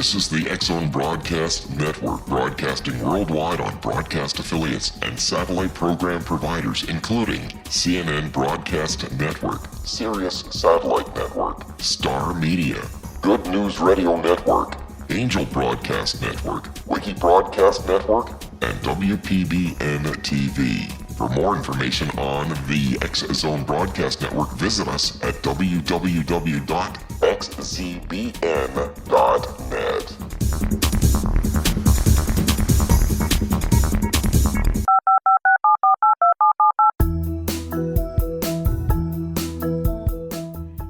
This is the X-Zone Broadcast Network, broadcasting worldwide on broadcast affiliates and satellite program providers, including CNN Broadcast Network, Sirius Satellite Network, Star Media, Good News Radio Network, Angel Broadcast Network, Wiki Broadcast Network, and WPBN TV. For more information on the X-Zone Broadcast Network, visit us at www.xzbn.net.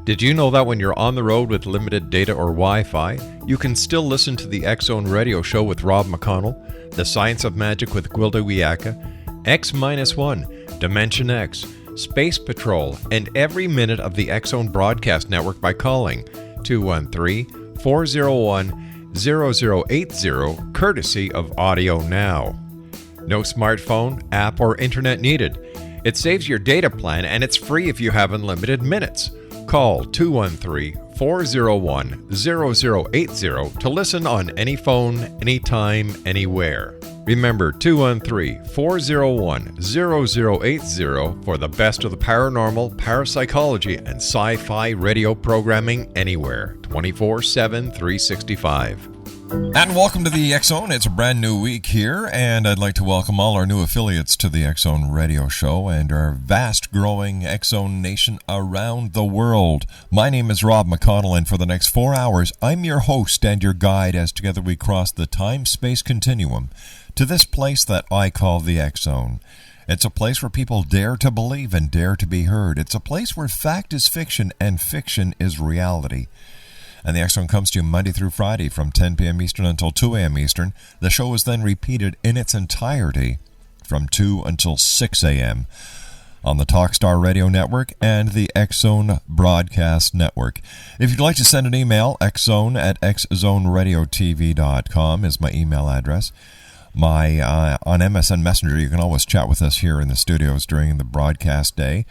Did you know that when you're on the road with limited data or Wi-Fi, you can still listen to the X-Zone Radio Show with Rob McConnell, The Science of Magic with Gwilda Wiyaka, X-1, Dimension X, Space Patrol, and every minute of the X-Zone Broadcast Network by calling 213-401-0080, courtesy of Audio Now. No smartphone, app, or internet needed. It saves your data plan and it's free if you have unlimited minutes. Call 213-401-0080 to listen on any phone, anytime, anywhere. Remember 213-401-0080 for the best of the paranormal, parapsychology, and sci-fi radio programming anywhere, 24/7, 365. And welcome to the X-Zone. It's a brand new week here, and I'd like to welcome all our new affiliates to the X-Zone Radio Show and our vast growing X-Zone nation around the world. My name is Rob McConnell, and for the next 4 hours, I'm your host and your guide as together we cross the time-space continuum to this place that I call the X-Zone. It's a place where people dare to believe and dare to be heard. It's a place where fact is fiction and fiction is reality. And the X-Zone comes to you Monday through Friday from 10 p.m. Eastern until 2 a.m. Eastern. The show is then repeated in its entirety from 2 until 6 a.m. on the Talkstar Radio Network and the X-Zone Broadcast Network. If you'd like to send an email, xzone@xzoneradiotv.com is my email address. On MSN Messenger, you can always chat with us here in the studios during the broadcast day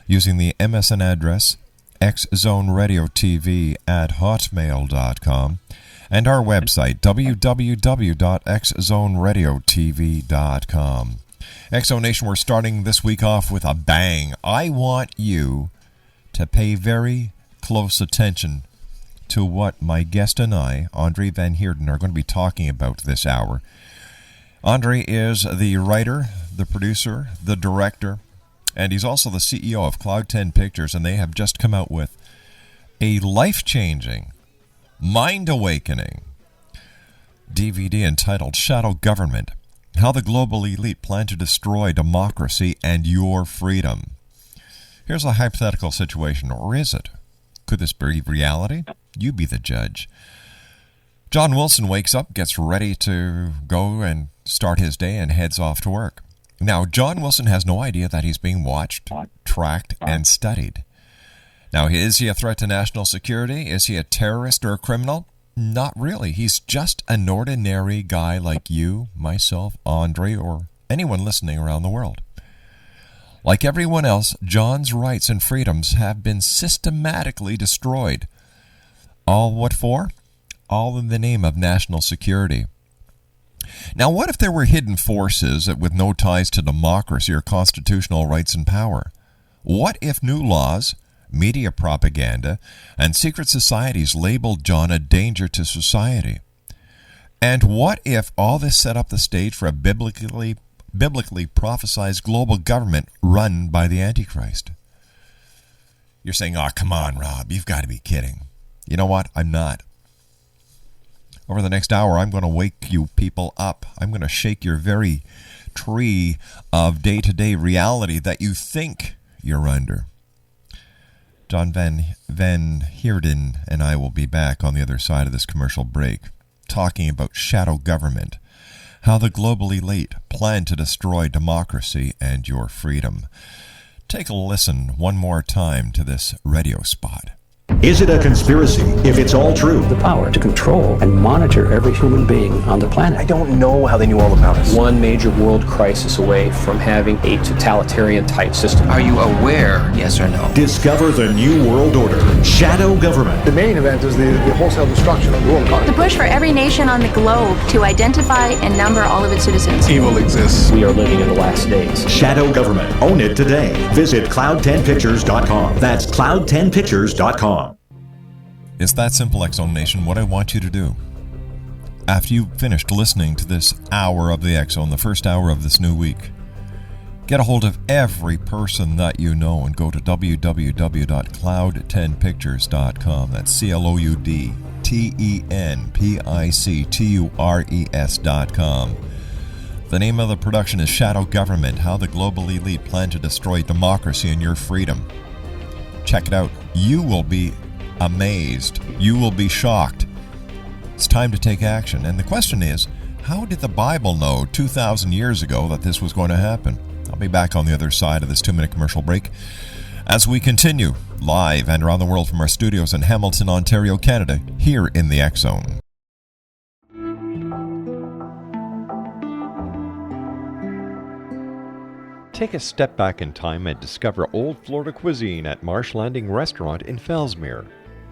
using the MSN address xzoneradiotv@hotmail.com and our website www.xzoneradiotv.com. X-Zone Nation, we're starting this week off with a bang. I want you to pay very close attention to what my guest and I, André Van Heerden, are going to be talking about this hour. André is the writer, the producer, the director, and he's also the CEO of Cloud 10 Pictures, and they have just come out with a life-changing, mind-awakening DVD entitled Shadow Government, How the Global Elite Plan to Destroy Democracy and Your Freedom. Here's a hypothetical situation, or is it? Could this be reality? You be the judge. John Wilson wakes up, gets ready to go and start his day, and heads off to work. Now, John Wilson has no idea that he's being watched, tracked, and studied. Now, is he a threat to national security? Is he a terrorist or a criminal? Not really. He's just an ordinary guy like you, myself, Andre, or anyone listening around the world. Like everyone else, John's rights and freedoms have been systematically destroyed. All what for? All in the name of national security. Now, what if there were hidden forces with no ties to democracy or constitutional rights and power? What if new laws, media propaganda, and secret societies labeled John a danger to society? And what if all this set up the stage for a biblically prophesized global government run by the Antichrist? You're saying, oh, come on, Rob, you've got to be kidding. You know what? I'm not. Over the next hour, I'm going to wake you people up. I'm going to shake your very tree of day-to-day reality that you think you're under. John Van Heerden and I will be back on the other side of this commercial break, talking about shadow government, how the global elite plan to destroy democracy and your freedom. Take a listen one more time to this radio spot. Is it a conspiracy if it's all true? The power to control and monitor every human being on the planet. I don't know how they knew all about us. One major world crisis away from having a totalitarian type system. Are you aware, yes or no? Discover the New World Order. Shadow government. The main event is the wholesale destruction of the world economy. The push for every nation on the globe to identify and number all of its citizens. Evil exists. We are living in the last days. Shadow government. Own it today. Visit cloud10pictures.com. That's cloud10pictures.com. It's that simple, X-Zone Nation. What I want you to do, after you've finished listening to this hour of the X-Zone, the first hour of this new week, get a hold of every person that you know and go to www.cloud10pictures.com. That's cloud10pictures.com. The name of the production is Shadow Government, How the Global Elite Plan to Destroy Democracy and Your Freedom. Check it out. You will be amazed. You will be shocked. It's time to take action. And the question is, how did the Bible know 2,000 years ago that this was going to happen? I'll be back on the other side of this 2-minute commercial break as we continue live and around the world from our studios in Hamilton, Ontario, Canada, here in the X-Zone. Take a step back in time and discover old Florida cuisine at Marsh Landing Restaurant in Fellsmere.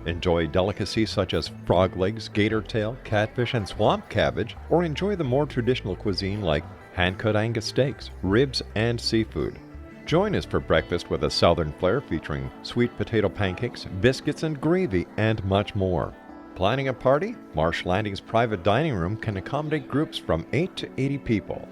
Enjoy delicacies such as frog legs, gator tail, catfish, and swamp cabbage, or enjoy the more traditional cuisine like hand-cut Angus steaks, ribs, and seafood. Join us for breakfast with a southern flair featuring sweet potato pancakes, biscuits and gravy, and much more. Planning a party? Marsh Landing's private dining room can accommodate groups from 8 to 80 people.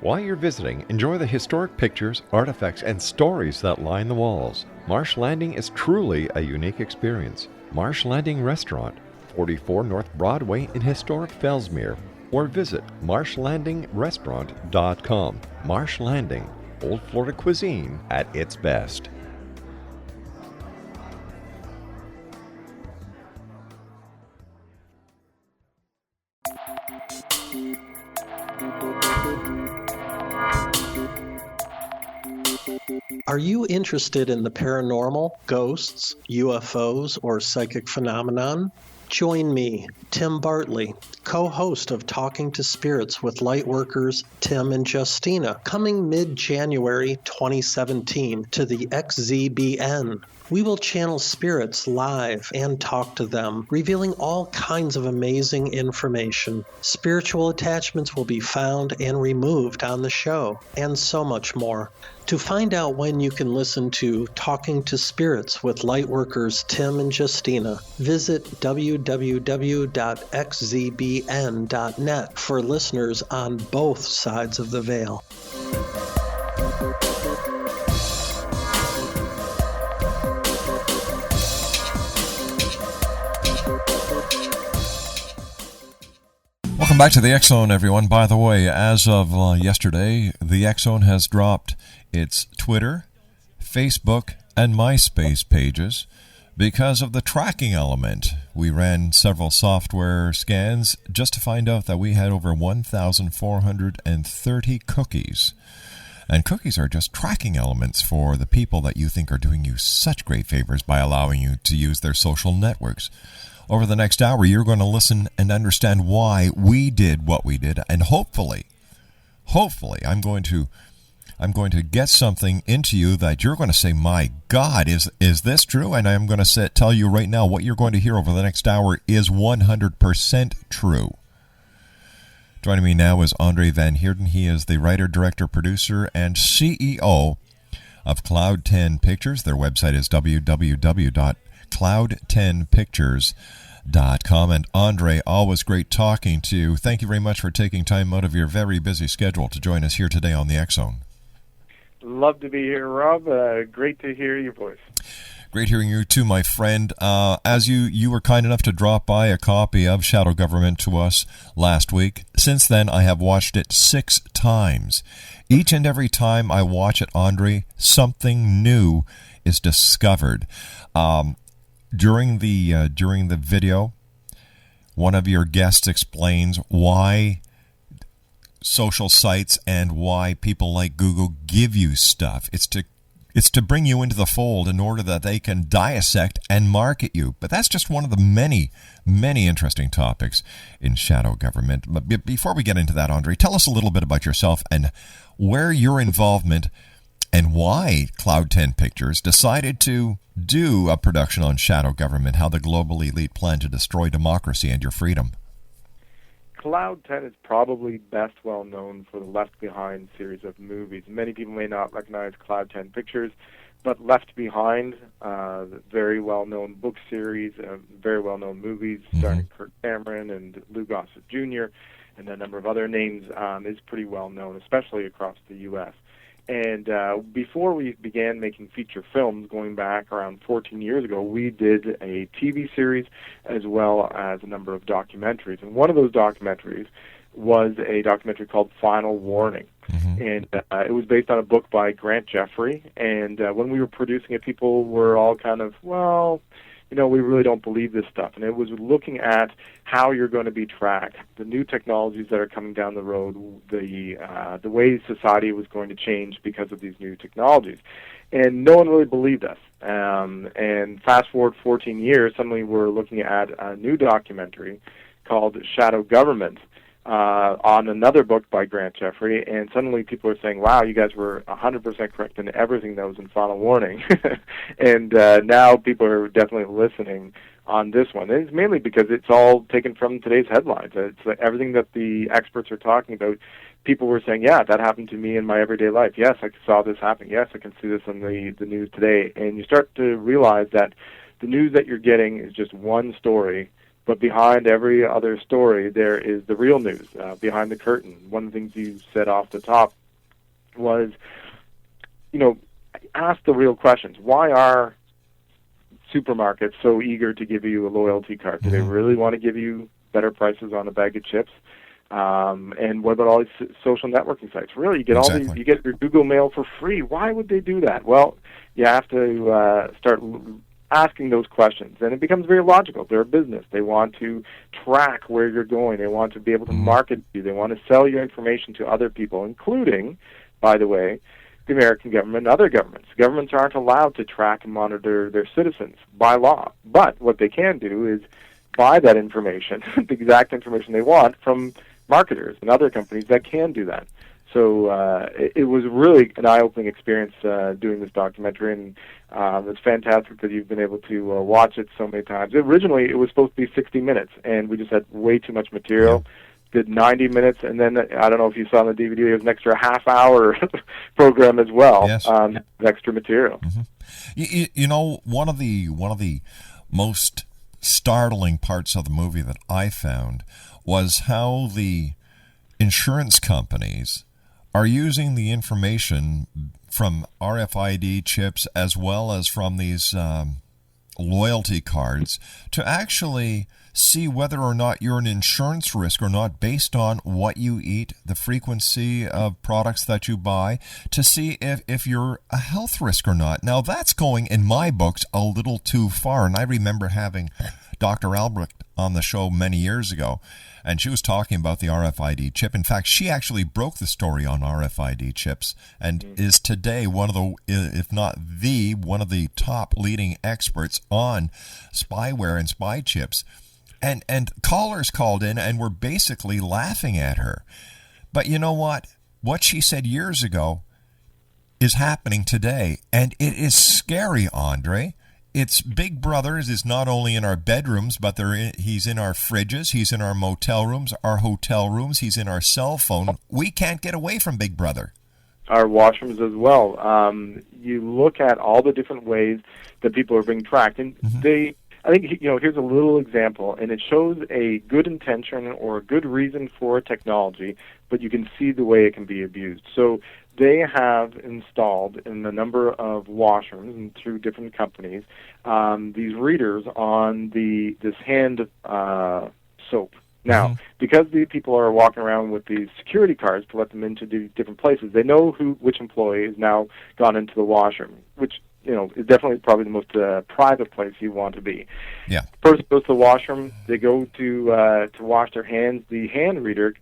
While you're visiting, enjoy the historic pictures, artifacts, and stories that line the walls. Marsh Landing is truly a unique experience. Marsh Landing Restaurant, 44 North Broadway in historic Fellsmere, or visit marshlandingrestaurant.com. Marsh Landing, Old Florida cuisine at its best. Are you interested in the paranormal, ghosts, UFOs, or psychic phenomenon? Join me, Tim Bartley, co-host of Talking to Spirits with Lightworkers Tim and Justina, coming mid-January 2017 to the XZBN. We will channel spirits live and talk to them, revealing all kinds of amazing information. Spiritual attachments will be found and removed on the show, and so much more. To find out when you can listen to Talking to Spirits with Lightworkers Tim and Justina, visit www.xzbn.net for listeners on both sides of the veil. Welcome back to the X-Zone, everyone. By the way, as of yesterday, the X-Zone has dropped its Twitter, Facebook, and MySpace pages because of the tracking element. We ran several software scans just to find out that we had over 1,430 cookies. And cookies are just tracking elements for the people that you think are doing you such great favors by allowing you to use their social networks. Over the next hour, you're going to listen and understand why we did what we did, and hopefully, I'm going to get something into you that you're going to say, "My God, is this true?" And I'm going to tell you right now, what you're going to hear over the next hour is 100% true. Joining me now is André Van Heerden. He is the writer, director, producer, and CEO of Cloud 10 Pictures. Their website is www.cloud10pictures.com. And André, always great talking to you. Thank you very much for taking time out of your very busy schedule to join us here today on the X-Zone. Love to be here, Rob. Great to hear your voice. Great hearing you too, my friend. As you were kind enough to drop by a copy of Shadow Government to us last week. Since then, I have watched it 6 times. Each and every time I watch it, André, something new is discovered. During the video, one of your guests explains why social sites and why people like Google give you stuff. It's to It's to bring you into the fold in order that they can dissect and market you. But that's just one of the many, many interesting topics in shadow government. But before we get into that, André, tell us a little bit about yourself and where your involvement and why Cloud 10 Pictures decided to do a production on shadow government, how the global elite plan to destroy democracy and your freedom. Cloud 10 is probably best well known for the Left Behind series of movies. Many people may not recognize Cloud 10 Pictures, but Left Behind, very well-known book series, very well-known movies starring Kirk Cameron and Lou Gossett Jr., and a number of other names, is pretty well-known, especially across the U.S. And before we began making feature films, going back around 14 years ago, we did a TV series as well as a number of documentaries. And one of those documentaries was a documentary called Final Warning. And it was based on a book by Grant Jeffrey. And when we were producing it, people were all kind of, well, you know, we really don't believe this stuff. And it was looking at how you're going to be tracked, the new technologies that are coming down the road, the way society was going to change because of these new technologies. And no one really believed us. And fast forward 14 years, suddenly we're looking at a new documentary called Shadow Government, on another book by Grant Jeffrey, and suddenly people are saying, wow, you guys were 100% correct in everything that was in Final Warning. And now people are definitely listening on this one. And it's mainly because it's all taken from today's headlines. It's like everything that the experts are talking about. People were saying, yeah, that happened to me in my everyday life. Yes, I saw this happen. Yes, I can see this on the news today. And you start to realize that the news that you're getting is just one story, but behind every other story, there is the real news, behind the curtain. One of the things you said off the top was, you know, ask the real questions. Why are supermarkets so eager to give you a loyalty card? Do they really want to give you better prices on a bag of chips? And what about all these social networking sites? Really, you get all these, you get your Google Mail for free. Why would they do that? Well, you have to start asking those questions, and it becomes very logical. They're a business. They want to track where you're going. They want to be able to market you. They want to sell your information to other people, including, by the way, the American government and other governments. Governments aren't allowed to track and monitor their citizens by law, but what they can do is buy that information, the exact information they want, from marketers and other companies that can do that. So it was really an eye-opening experience doing this documentary, and it's fantastic that you've been able to watch it so many times. Originally, it was supposed to be 60 minutes, and we just had way too much material. Did 90 minutes, and then I don't know if you saw on the DVD, there was an extra half-hour program as well, extra material. You know, one of the most startling parts of the movie that I found was how the insurance companies are using the information from RFID chips as well as from these loyalty cards to actually see whether or not you're an insurance risk or not based on what you eat, the frequency of products that you buy, to see if you're a health risk or not. Now, that's going, in my books, a little too far. And I remember having Dr. Albrecht on the show many years ago, and she was talking about the RFID chip. In fact, she actually broke the story on RFID chips and is today one of the, if not the, one of the top leading experts on spyware and spy chips. And callers called in and were basically laughing at her. But you know what? What she said years ago is happening today, and it is scary, André. It's Big Brother is not only in our bedrooms, but he's in our fridges, he's in our motel rooms, our hotel rooms, he's in our cell phone. We can't get away from Big Brother. Our washrooms as well. You look at all the different ways that people are being tracked, and I think, here's a little example, and it shows a good intention or a good reason for a technology, but you can see the way it can be abused. So they have installed in a number of washrooms and through different companies these readers on this hand soap. Now, because these people are walking around with these security cards to let them into different places, they know which employee has now gone into the washroom, which is definitely probably the most private place you want to be. Yeah. Person goes to the washroom, they go to wash their hands. The hand reader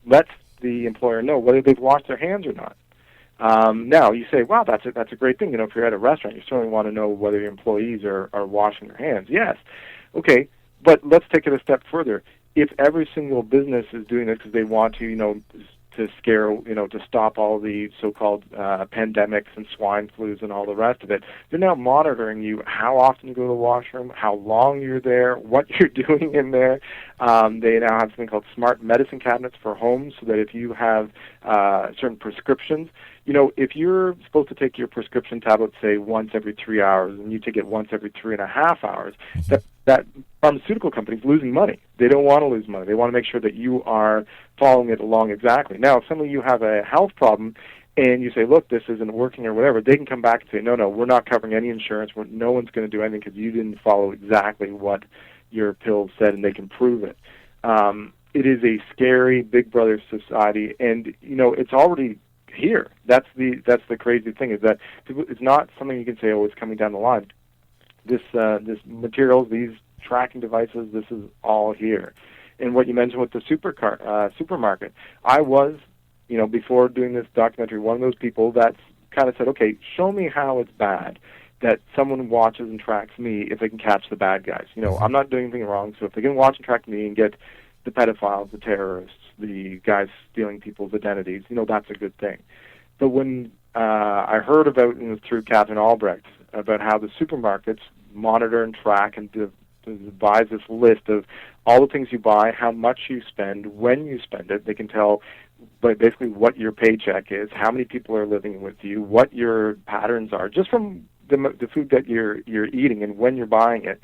lets the employer know whether they've washed their hands or not. Now, you say, wow, that's a great thing. If you're at a restaurant, you certainly want to know whether your employees are washing their hands. Yes. Okay, but let's take it a step further. If every single business is doing this because they want to, to scare, to stop all the so-called pandemics and swine flus and all the rest of it, they're now monitoring you, how often you go to the washroom, how long you're there, what you're doing in there. They now have something called smart medicine cabinets for homes, so that if you have certain prescriptions, if you're supposed to take your prescription tablets, say, once every 3 hours, and you take it once every 3.5 hours, that pharmaceutical company's losing money. They don't want to lose money. They want to make sure that you are following it along exactly. Now, if suddenly you have a health problem and you say, look, this isn't working or whatever, they can come back and say, no, we're not covering any insurance. No one's going to do anything because you didn't follow exactly what your pills said, and they can prove it. It is a scary Big Brother society, and, it's already here. That's the crazy thing, is that it's not something you can say, oh, it's coming down the line. This materials, these tracking devices, this is all here. And what you mentioned with the supermarket, I was, before doing this documentary, one of those people that kind of said, okay, show me how it's bad that someone watches and tracks me if they can catch the bad guys. I'm not doing anything wrong, so if they can watch and track me and get the pedophiles, the terrorists, the guys stealing people's identities, that's a good thing. But when I heard about, through Catherine Albrecht, about how the supermarkets monitor and track and devise this list of all the things you buy, how much you spend, when you spend it. They can tell basically what your paycheck is, how many people are living with you, what your patterns are, just from the food that you're eating and when you're buying it.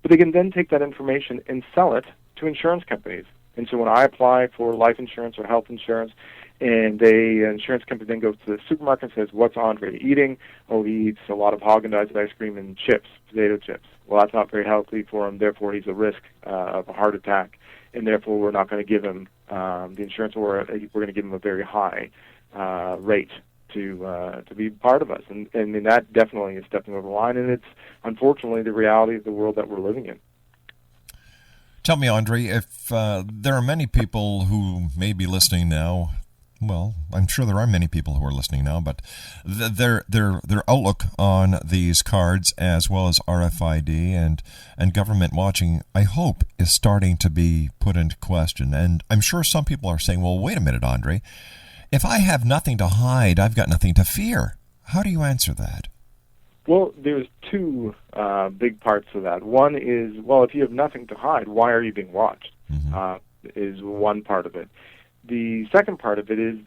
But they can then take that information and sell it to insurance companies. And so when I apply for life insurance or health insurance, and the insurance company then goes to the supermarket and says, what's André eating? Oh, he eats a lot of Haagen-Dazs ice cream and chips, potato chips. Well, that's not very healthy for him. Therefore, he's a risk of a heart attack. And therefore, we're not going to give him the insurance, or we're going to give him a very high rate to be part of us. And that definitely is stepping over the line. And it's, unfortunately, the reality of the world that we're living in. Tell me, André, if there are many people who may be listening now. Well, I'm sure there are many people who are listening now, but their outlook on these cards, as well as RFID and government watching, I hope, is starting to be put into question. And I'm sure some people are saying, well, wait a minute, André. If I have nothing to hide, I've got nothing to fear. How do you answer that? Well, there's two big parts of that. One is, well, if you have nothing to hide, why are you being watched? Is one part of it. The second part of it is,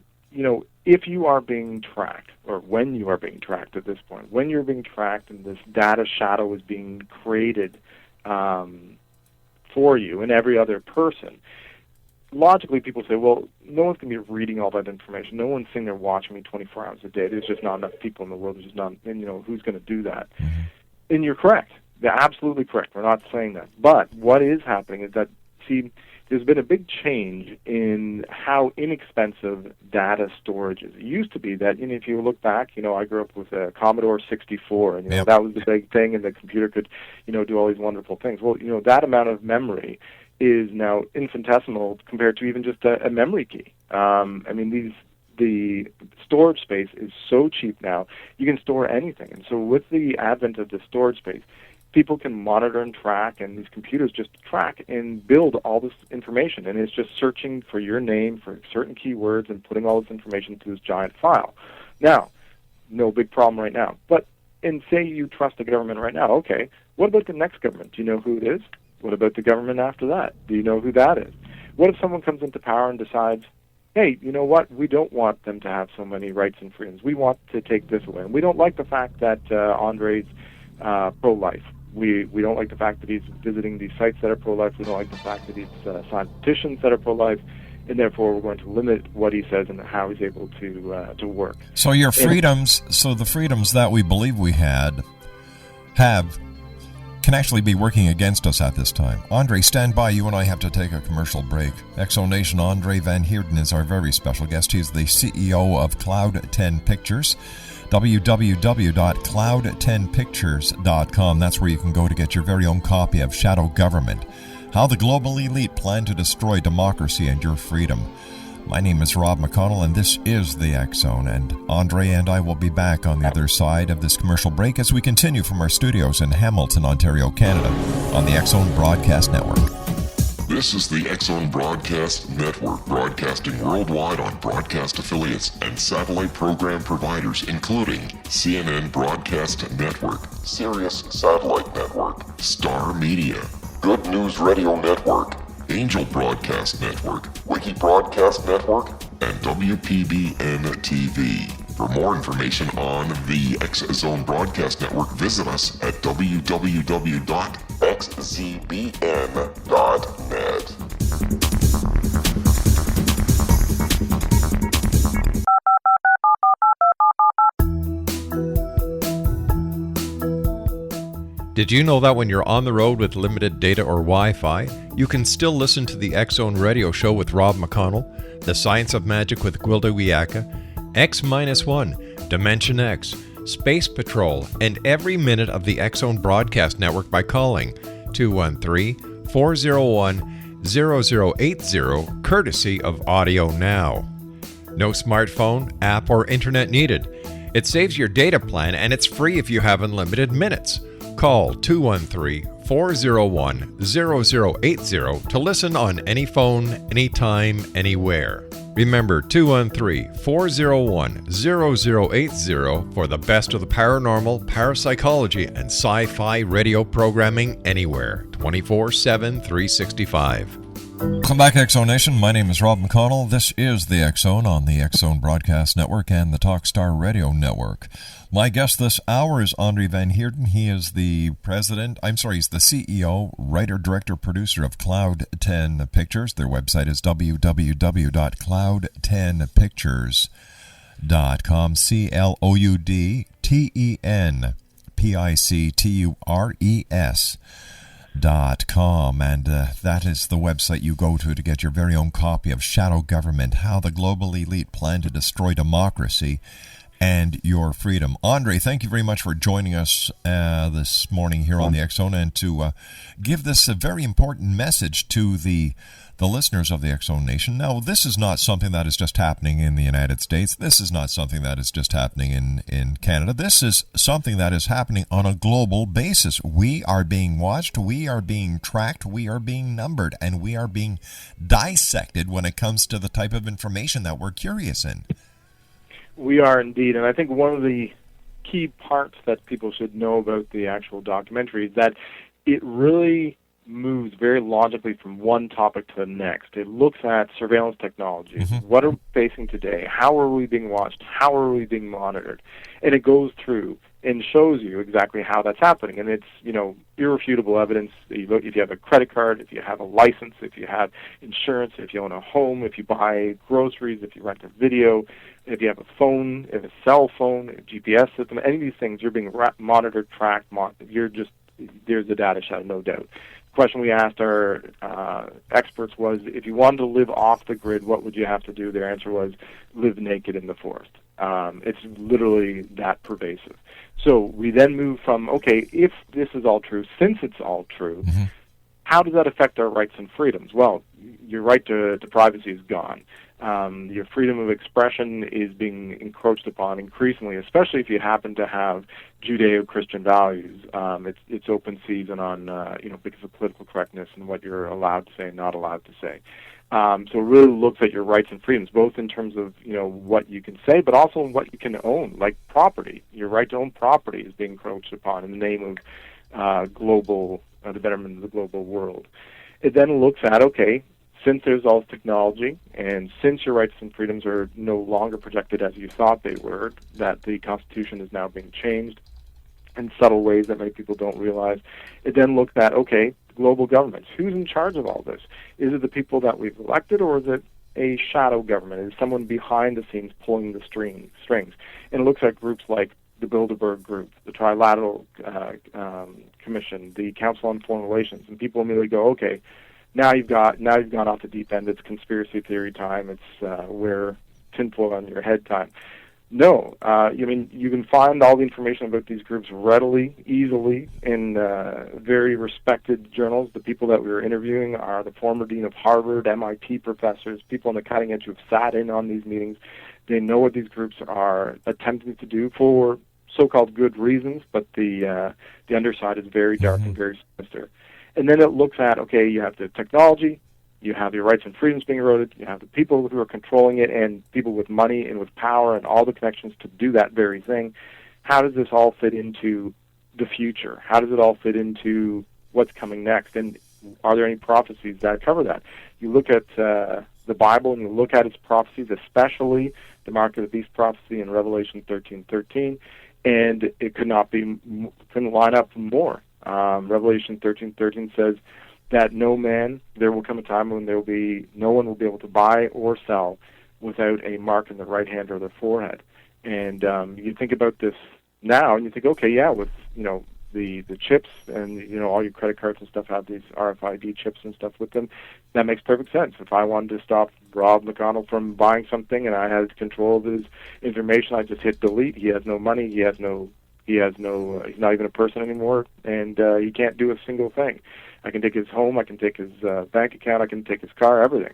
if you are being tracked, or when you are being tracked at this point, when you're being tracked and this data shadow is being created for you and every other person, logically people say, well, no one's going to be reading all that information. No one's sitting there watching me 24 hours a day. There's just not enough people in the world. There's just not, who's going to do that? And you're correct. They're absolutely correct. We're not saying that. But what is happening is that, there's been a big change in how inexpensive data storage is. It used to be that, if you look back, I grew up with a Commodore 64, and that was the big thing, and the computer could, do all these wonderful things. Well, that amount of memory is now infinitesimal compared to even just a memory key. The storage space is so cheap now, you can store anything. And so with the advent of the storage space, people can monitor and track, and these computers just track and build all this information. And it's just searching for your name, for certain keywords, and putting all this information into this giant file. Now, no big problem right now. But, and say you trust the government right now, okay, what about the next government? Do you know who it is? What about the government after that? Do you know who that is? What if someone comes into power and decides, hey, you know what, we don't want them to have so many rights and freedoms. We want to take this away. And we don't like the fact that Andre's pro-life. We don't like the fact that he's visiting these sites that are pro-life. We don't like the fact that he's signed petitions that are pro-life, and therefore we're going to limit what he says and how he's able to work. So your freedoms, the freedoms that we believe we have, can actually be working against us at this time. André, stand by. You and I have to take a commercial break. Exonation André Van Heerden is our very special guest. He's the CEO of Cloud 10 Pictures. www.cloud10pictures.com. That's where you can go to get your very own copy of Shadow Government, How the Global Elite Plan to Destroy Democracy and Your Freedom. My name is Rob McConnell, and this is the X Zone. And André and I will be back on the other side of this commercial break as we continue from our studios in Hamilton, Ontario, Canada, on the X Zone Broadcast Network. This is the X Zone Broadcast Network, broadcasting worldwide on broadcast affiliates and satellite program providers, including CNN Broadcast Network, Sirius Satellite Network, Star Media, Good News Radio Network, Angel Broadcast Network, Wiki Broadcast Network, and WPBN TV. For more information on the X Zone Broadcast Network, visit us at www.xzbn.net. Did you know that when you're on the road with limited data or Wi-Fi, you can still listen to the X Zone Radio Show with Rob McConnell, The Science of Magic with Gwilda Wiyaka, X-1, Dimension X, Space Patrol, and every minute of the X Zone Broadcast Network by calling 213-401-0080, courtesy of Audio Now. No smartphone, app, or internet needed. It saves your data plan, and it's free if you have unlimited minutes. Call 213-401-0080 to listen on any phone, anytime, anywhere. Remember 213-401-0080 for the best of the paranormal, parapsychology, and sci-fi radio programming anywhere, 24/7, 365. Welcome back, X Zone Nation. My name is Rob McConnell. This is the X Zone on the X Zone Broadcast Network and the Talkstar Radio Network. My guest this hour is André Van Heerden. He is the he's the CEO, writer, director, producer of Cloud 10 Pictures. Their website is www.cloud10pictures.com, CLOUDTENPICTURES.com, and that is the website you go to get your very own copy of Shadow Government, How the Global Elite Plan to Destroy Democracy and Your Freedom. André, thank you very much for joining us this morning here on the X Zone, and to give this a very important message to the listeners of the X Zone Nation. Now, this is not something that is just happening in the United States. This is not something that is just happening in Canada. This is something that is happening on a global basis. We are being watched, we are being tracked, we are being numbered, and we are being dissected when it comes to the type of information that we're curious in. We are indeed, and I think one of the key parts that people should know about the actual documentary is that it really moves very logically from one topic to the next. It looks at surveillance technology. Mm-hmm. What are we facing today? How are we being watched? How are we being monitored? And it goes through and shows you exactly how that's happening. And it's, irrefutable evidence. If you have a credit card, if you have a license, if you have insurance, if you own a home, if you buy groceries, if you rent a video, if you have a phone, if a cell phone, a GPS system, any of these things, you're being monitored, tracked, there's the data shadow, no doubt. The question we asked our experts was, if you wanted to live off the grid, what would you have to do? Their answer was, live naked in the forest. It's literally that pervasive. So we then move from, okay, if this is all true, since it's all true, mm-hmm. how does that affect our rights and freedoms? Well, your right to privacy is gone. Your freedom of expression is being encroached upon increasingly, especially if you happen to have Judeo-Christian values. It's open season on, because of political correctness and what you're allowed to say and not allowed to say. So it really looks at your rights and freedoms, both in terms of, what you can say, but also in what you can own, like property. Your right to own property is being encroached upon in the name of the betterment of the global world. It then looks at, okay, since there's all this technology, and since your rights and freedoms are no longer protected as you thought they were, that the Constitution is now being changed in subtle ways that many people don't realize, it then looks at, okay, global governments. Who's in charge of all this? Is it the people that we've elected, or is it a shadow government? Is someone behind the scenes pulling the strings? And it looks at groups like the Bilderberg Group, the Trilateral Commission, the Council on Foreign Relations, and people immediately go, okay, now you've gone off the deep end. It's conspiracy theory time. It's wear tinfoil on your head time. No. You can find all the information about these groups readily, easily, in very respected journals. The people that we were interviewing are the former dean of Harvard, MIT professors, people on the cutting edge who've sat in on these meetings. They know what these groups are attempting to do for so-called good reasons, but the underside is very dark and very sinister. And then it looks at, okay, you have the technology, you have your rights and freedoms being eroded, you have the people who are controlling it, and people with money and with power and all the connections to do that very thing. How does this all fit into the future? How does it all fit into what's coming next? And are there any prophecies that cover that? You look at the Bible and you look at its prophecies, especially the Mark of the Beast prophecy in Revelation 13:13, and it couldn't line up more. Revelation 13:13 says that there will come a time when no one will be able to buy or sell without a mark in the right hand or their forehead. And you think about this now, and you think, okay, yeah, with the chips and all your credit cards and stuff have these RFID chips and stuff with them. That makes perfect sense. If I wanted to stop Rob McConnell from buying something and I had control of his information, I just hit delete. He has no money. He's not even a person anymore, and he can't do a single thing. I can take his home, I can take his bank account, I can take his car, everything.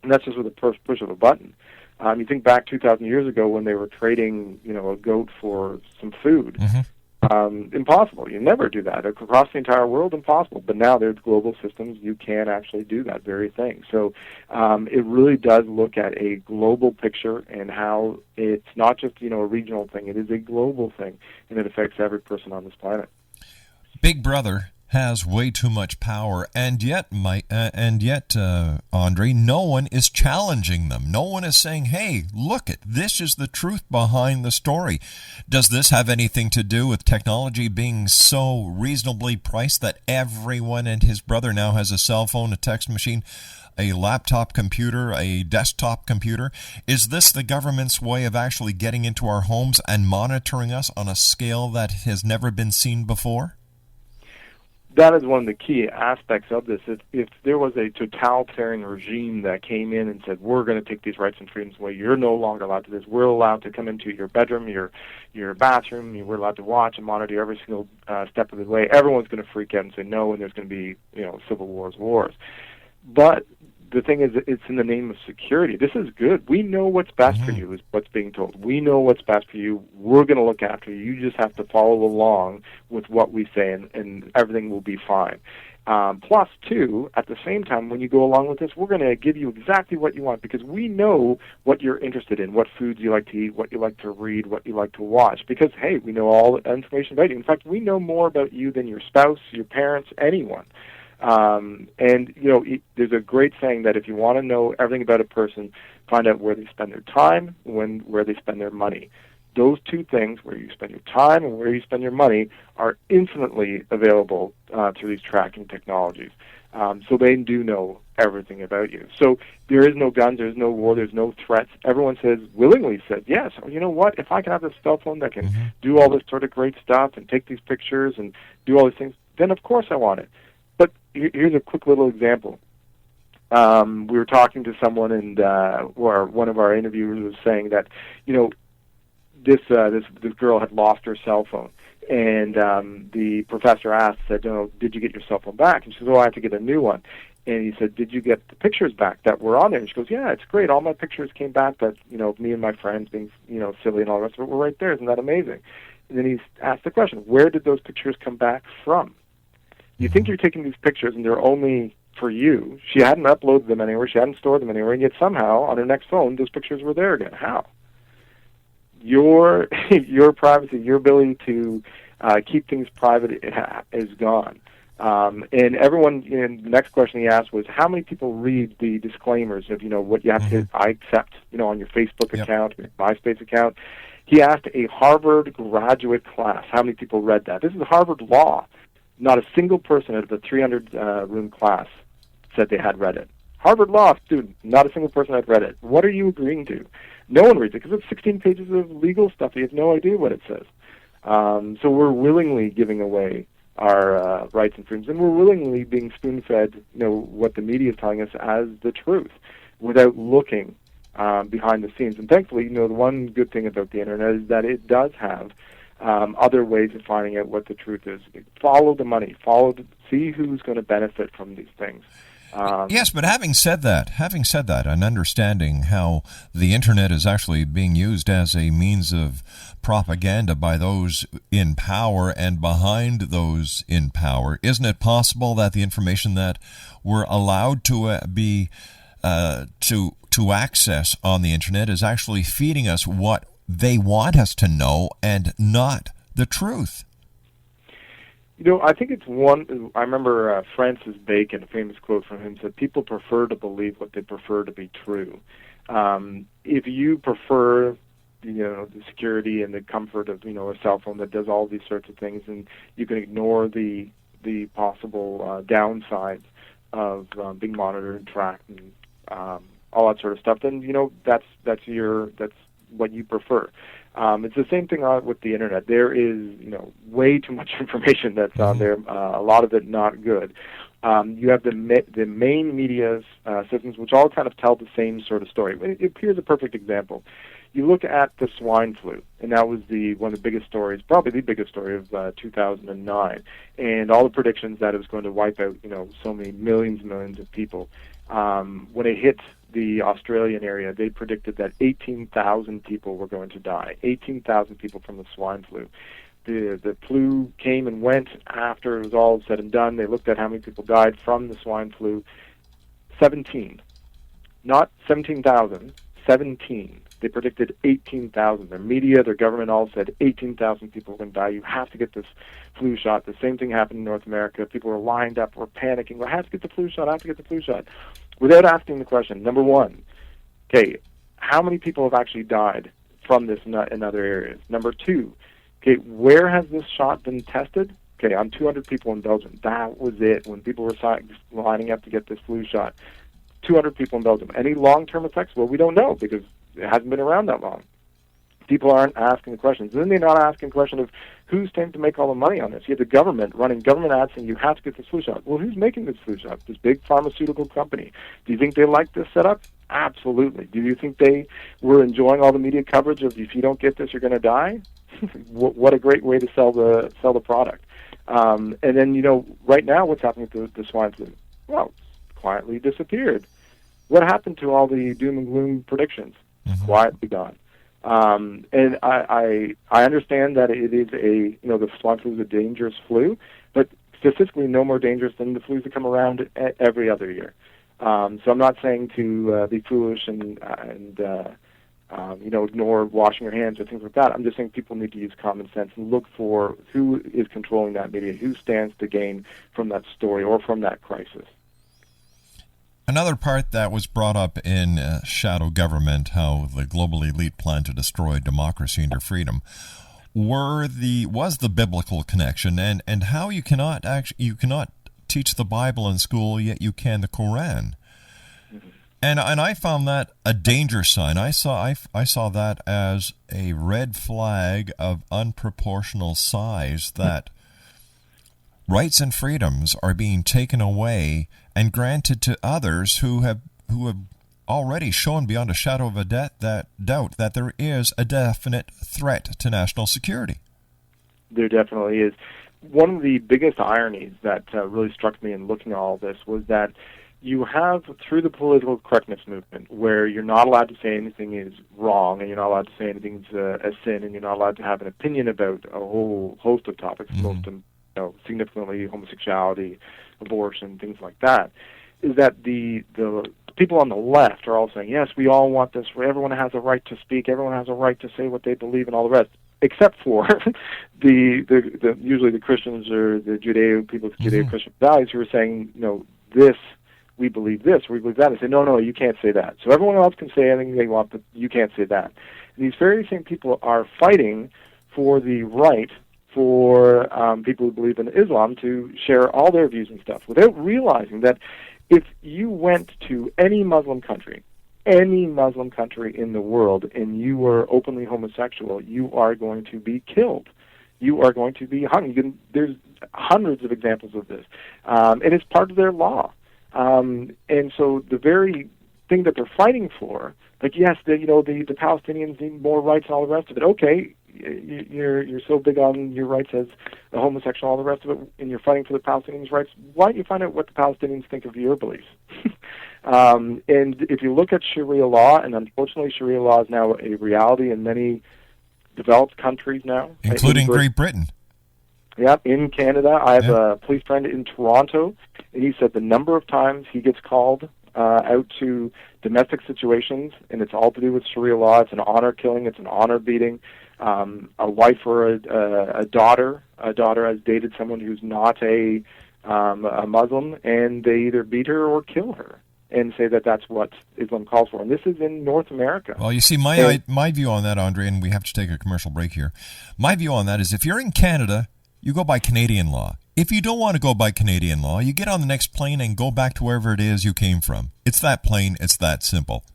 And that's just with a push of a button. You think back 2,000 years ago when they were trading, a goat for some food. Impossible. You never do that. Across the entire world, impossible. But now there's global systems. You can actually do that very thing. So it really does look at a global picture and how it's not just, a regional thing. It is a global thing, and it affects every person on this planet. Big Brother has way too much power, and yet, André, no one is challenging them. No one is saying, hey, look it, this is the truth behind the story. Does this have anything to do with technology being so reasonably priced that everyone and his brother now has a cell phone, a text machine, a laptop computer, a desktop computer? Is this the government's way of actually getting into our homes and monitoring us on a scale that has never been seen before? That is one of the key aspects of this. If there was a totalitarian regime that came in and said, we're going to take these rights and freedoms away, you're no longer allowed to do this, we're allowed to come into your bedroom, your bathroom, we're allowed to watch and monitor every single step of the way, everyone's going to freak out and say no, and there's going to be civil wars. But the thing is, it's in the name of security. This is good. We know what's best for you is what's being told. We know what's best for you. We're going to look after you. You just have to follow along with what we say, and everything will be fine. Plus, too, at the same time, when you go along with this, we're going to give you exactly what you want because we know what you're interested in, what foods you like to eat, what you like to read, what you like to watch. Because, hey, we know all the information about you. In fact, we know more about you than your spouse, your parents, anyone. There's a great saying that if you want to know everything about a person, find out where they spend their time, where they spend their money. Those two things, where you spend your time and where you spend your money, are infinitely available through these tracking technologies. So they do know everything about you. So there is no guns, there's no war, there's no threats. Everyone willingly says, yes, you know what, if I can have this cell phone that can do all this sort of great stuff and take these pictures and do all these things, then of course I want it. But here's a quick little example. We were talking to someone, and one of our interviewers was saying that, this girl had lost her cell phone, and the professor said, did you get your cell phone back? And she said, I have to get a new one. And he said, did you get the pictures back that were on there? And she goes, yeah, it's great. All my pictures came back that, me and my friends being, silly and all the rest of it were right there. Isn't that amazing? And then he asked the question, where did those pictures come back from? You think you're taking these pictures and they're only for you. She hadn't uploaded them anywhere. She hadn't stored them anywhere. And yet somehow on her next phone, those pictures were there again. How? Your privacy, your ability to keep things private is gone. And everyone, the next question he asked was, how many people read the disclaimers of, what you have to hit, I accept, on your Facebook account, your MySpace account. He asked a Harvard graduate class, how many people read that? This is Harvard law. Not a single person out of the 300-room class said they had read it. Harvard law student, not a single person had read it. What are you agreeing to? No one reads it because it's 16 pages of legal stuff. You have no idea what it says. So we're willingly giving away our rights and freedoms, and we're willingly being spoon-fed, what the media is telling us as the truth, without looking behind the scenes. And thankfully, the one good thing about the internet is that it does have other ways of finding out what the truth is. Follow the money. See who's going to benefit from these things. Yes, but having said that, and understanding how the internet is actually being used as a means of propaganda by those in power and behind those in power, isn't it possible that the information that we're allowed to be to access on the internet is actually feeding us what they want us to know and not the truth? I think it's one. I remember Francis Bacon, a famous quote from him, said, "People prefer to believe what they prefer to be true." If you prefer, the security and the comfort of, a cell phone that does all these sorts of things, and you can ignore the possible downsides of being monitored and tracked and all that sort of stuff, then that's what you prefer. It's the same thing with the internet. There is, way too much information that's on there. A lot of it not good. You have the main media systems, which all kind of tell the same sort of story. Here's a perfect example. You look at the swine flu, and that was one of the biggest stories, probably the biggest story of 2009, and all the predictions that it was going to wipe out, so many millions and millions of people. When it hit the Australian area, they predicted that 18,000 people were going to die. 18,000 people from the swine flu. The flu came and went after it was all said and done. They looked at how many people died from the swine flu. 17. Not 17,000, 17. They predicted 18,000. Their media, their government all said 18,000 people were going to die. You have to get this flu shot. The same thing happened in North America. People were lined up, were panicking. I have to get the flu shot. I have to get the flu shot. Without asking the question, number one, okay, how many people have actually died from this in other areas? Number two, okay, where has this shot been tested? Okay, on 200 people in Belgium. That was it. When people were lining up to get this flu shot, 200 people in Belgium. Any long-term effects? Well, we don't know because it hasn't been around that long. People aren't asking the questions. And then they're not asking the question of who's going to make all the money on this. You have the government running government ads saying you have to get this flu shot. Well, who's making this flu shot? This big pharmaceutical company. Do you think they like this setup? Absolutely. Do you think they were enjoying all the media coverage of if you don't get this, you're going to die? What a great way to sell the product. And then, right now what's happening with the swine flu? Well, it's quietly disappeared. What happened to all the doom and gloom predictions? Quietly gone. And I understand that it is the swine flu is a dangerous flu, but statistically no more dangerous than the flus that come around every other year. So I'm not saying to be foolish and ignore washing your hands or things like that. I'm just saying people need to use common sense and look for who is controlling that media, who stands to gain from that story or from that crisis. Another part that was brought up in Shadow Government, how the global elite plan to destroy democracy and your freedom, was the biblical connection, and how you cannot teach the Bible in school, yet you can the Quran. And I found that a danger sign. I saw that as a red flag of unproportional size, that rights and freedoms are being taken away and granted to others who have already shown beyond a shadow of a doubt that there is a definite threat to national security. There definitely is. One of the biggest ironies that really struck me in looking at all this was that you have, through the political correctness movement, where you're not allowed to say anything is wrong, and you're not allowed to say anything is a sin, and you're not allowed to have an opinion about a whole host of topics, most of significantly homosexuality, abortion, things like that, is that the people on the left are all saying, yes, we all want this, everyone has a right to speak, everyone has a right to say what they believe and all the rest, except for the usually the Christians or the people with Judeo-Christian values who are saying, we believe this, we believe that, and say, no, you can't say that. So everyone else can say anything they want, but you can't say that. And these very same people are fighting for the right for people who believe in Islam to share all their views and stuff, without realizing that if you went to any Muslim country in the world, and you were openly homosexual, you are going to be killed. You are going to be hung. There's hundreds of examples of this. And it's part of their law. And so the very thing that they're fighting for, like, yes, the Palestinians need more rights and all the rest of it. Okay, you're so big on your rights as a homosexual, all the rest of it, and you're fighting for the Palestinians' rights. Why don't you find out what the Palestinians think of your beliefs? And if you look at Sharia law, and unfortunately Sharia law is now a reality in many developed countries now, including Great Britain. Yeah, in Canada. I have a police friend in Toronto, and he said the number of times he gets called out to domestic situations, and it's all to do with Sharia law. It's an honor killing. It's an honor beating. A wife or a daughter has dated someone who's not a Muslim, and they either beat her or kill her and say that that's what Islam calls for. And this is in North America. Well, you see, my view on that, Andre, and we have to take a commercial break here. My view on that is if you're in Canada, you go by Canadian law. If you don't want to go by Canadian law, you get on the next plane and go back to wherever it is you came from. It's that plain. It's that simple.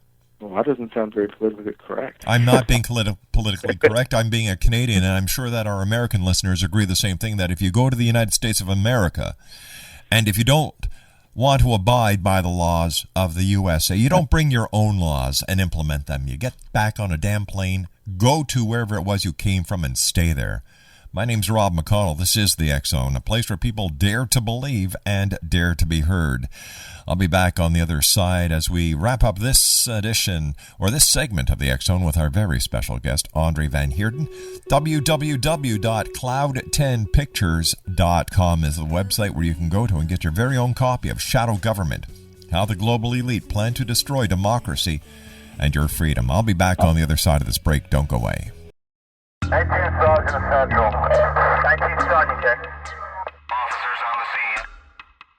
Well, that doesn't sound very politically correct. I'm not being politically correct. I'm being a Canadian, and I'm sure that our American listeners agree the same thing, that if you go to the United States of America, and if you don't want to abide by the laws of the USA, you don't bring your own laws and implement them. You get back on a damn plane, go to wherever it was you came from, and stay there. My name's Rob McConnell. This is the X-Zone, a place where people dare to believe and dare to be heard. I'll be back on the other side as we wrap up this edition, or this segment of the X-Zone, with our very special guest, André Van Heerden. www.cloud10pictures.com is the website where you can go to and get your very own copy of Shadow Government, How the Global Elite Plan to Destroy Democracy and Your Freedom. I'll be back on the other side of this break. Don't go away. 19 Sergeant Central. 19 Sergeant, check. Officers on the scene.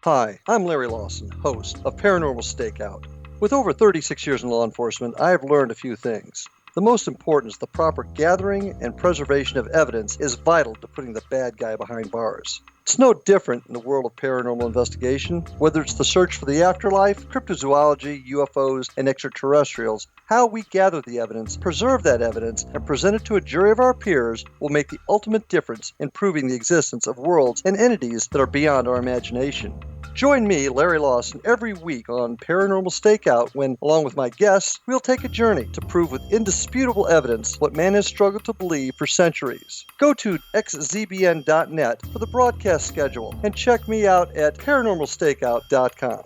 Hi, I'm Larry Lawson, host of Paranormal Stakeout. With over 36 years in law enforcement, I have learned a few things. The most important is the proper gathering and preservation of evidence is vital to putting the bad guy behind bars. It's no different in the world of paranormal investigation. Whether it's the search for the afterlife, cryptozoology, UFOs, and extraterrestrials, how we gather the evidence, preserve that evidence, and present it to a jury of our peers will make the ultimate difference in proving the existence of worlds and entities that are beyond our imagination. Join me, Larry Lawson, every week on Paranormal Stakeout when, along with my guests, we'll take a journey to prove with indisputable evidence what man has struggled to believe for centuries. Go to xzbn.net for the broadcast schedule and check me out at paranormalstakeout.com.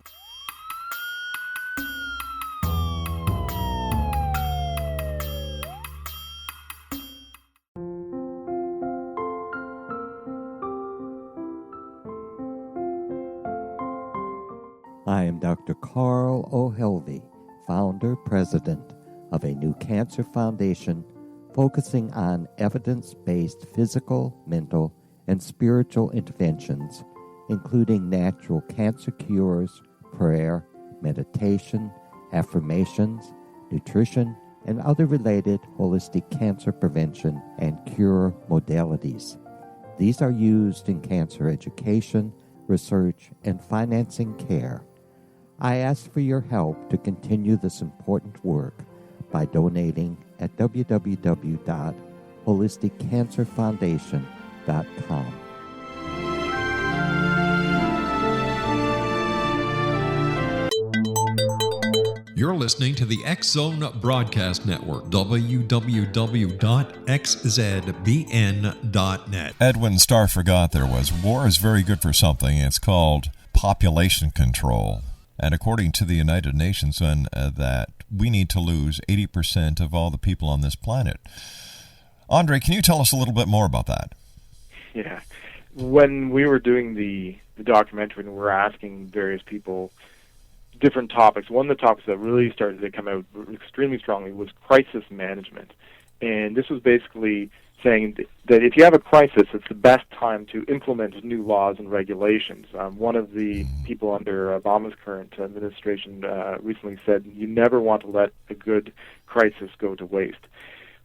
I am Dr. Carl O'Helvey, founder, president of a new cancer foundation focusing on evidence-based physical, mental, and spiritual interventions, including natural cancer cures, prayer, meditation, affirmations, nutrition, and other related holistic cancer prevention and cure modalities. These are used in cancer education, research, and financing care. I ask for your help to continue this important work by donating at www.holisticcancerfoundation.com. You're listening to the X-Zone Broadcast Network, www.xzbn.net. Edwin Starr forgot there was. War is very good for something. It's called population control. And according to the United Nations, that we need to lose 80% of all the people on this planet. Andre, can you tell us a little bit more about that? Yeah. When we were doing the documentary and we were asking various people different topics, one of the topics that really started to come out extremely strongly was crisis management. And this was basically saying that if you have a crisis, it's the best time to implement new laws and regulations. One of the people under Obama's current administration recently said, you never want to let a good crisis go to waste.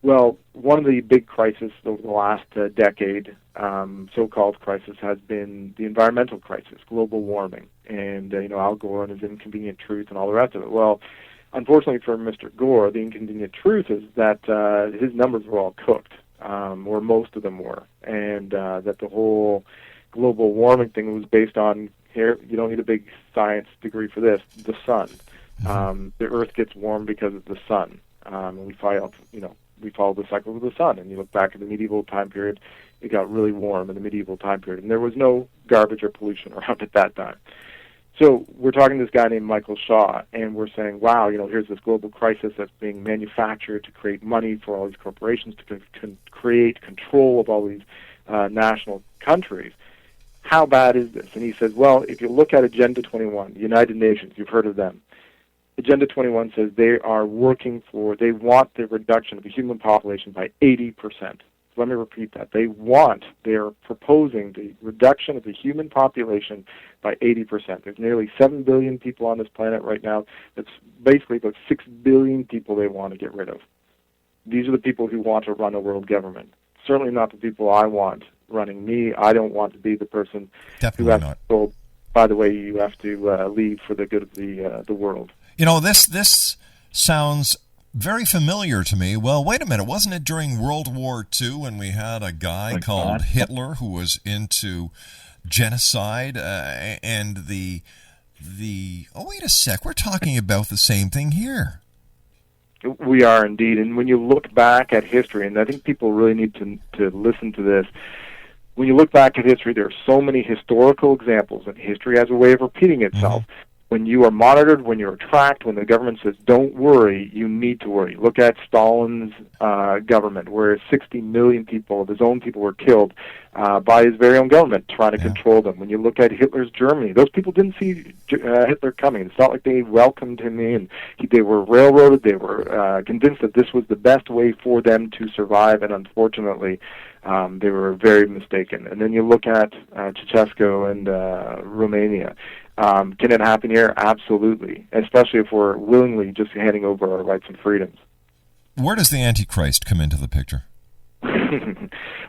Well, one of the big crises over the last decade, so-called crisis, has been the environmental crisis, global warming, and Al Gore and his inconvenient truth and all the rest of it. Well, unfortunately for Mr. Gore, the inconvenient truth is that his numbers were all cooked. Or most of them were, and that the whole global warming thing was based on, here, you don't need a big science degree for this, the sun. The Earth gets warm because of the sun. And we follow the cycle of the sun. And you look back at the medieval time period, it got really warm in the medieval time period. And there was no garbage or pollution around at that time. So we're talking to this guy named Michael Shaw, and we're saying, wow, here's this global crisis that's being manufactured to create money for all these corporations, to create control of all these national countries. How bad is this? And he says, well, if you look at Agenda 21, the United Nations, you've heard of them. Agenda 21 says they want the reduction of the human population by 80%. Let me repeat that. They're proposing the reduction of the human population by 80%. There's nearly 7 billion people on this planet right now. That's basically about 6 billion people they want to get rid of. These are the people who want to run a world government. Certainly not the people I want running me. I don't want to be the person who has to be told, by the way, you have to leave for the good of the world. This sounds very familiar to me. Well, wait a minute. Wasn't it during World War II when we had a guy called Hitler who was into genocide and oh, wait a sec. We're talking about the same thing here. We are indeed. And when you look back at history, and I think people really need to listen to this, when you look back at history, there are so many historical examples, and history has a way of repeating itself. Mm-hmm. When you are monitored, when you're tracked, when the government says, don't worry, you need to worry. Look at Stalin's government, where 60 million people of his own people were killed by his very own government trying to control them. When you look at Hitler's Germany, those people didn't see Hitler coming. It's not like they welcomed him in. They were railroaded. They were convinced that this was the best way for them to survive, and unfortunately, they were very mistaken. And then you look at Ceausescu and Romania. Can it happen here? Absolutely, especially if we're willingly just handing over our rights and freedoms. Where does the Antichrist come into the picture?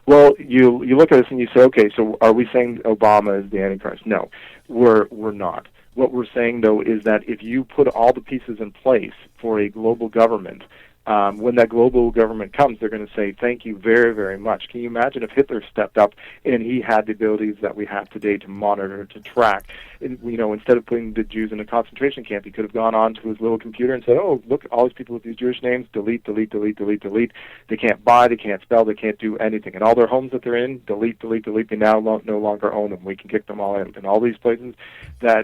Well, you look at this and you say, okay, so are we saying Obama is the Antichrist? No, we're not. What we're saying, though, is that if you put all the pieces in place for a global government, when that global government comes, they're going to say, thank you very, very much. Can you imagine if Hitler stepped up and he had the abilities that we have today to monitor, to track? And, instead of putting the Jews in a concentration camp, he could have gone on to his little computer and said, oh, look, all these people with these Jewish names, delete, delete, delete, delete, delete. They can't buy, they can't spell, they can't do anything. And all their homes that they're in, delete, delete, delete. They now no longer own them. We can kick them all out. And all these places,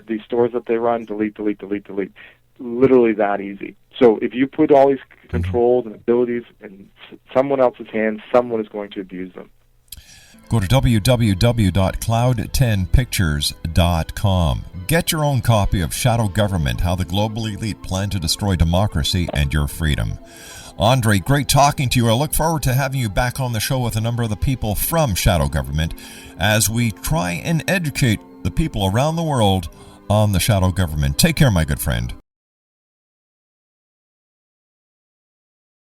these stores that they run, delete, delete, delete, delete. Literally that easy. So if you put all these controls and abilities in someone else's hands, someone is going to abuse them. Go to www.cloud10pictures.com. Get your own copy of Shadow Government, How the Global Elite Plan to Destroy Democracy and Your Freedom. André, great talking to you. I look forward to having you back on the show with a number of the people from Shadow Government as we try and educate the people around the world on the shadow government. Take care, my good friend.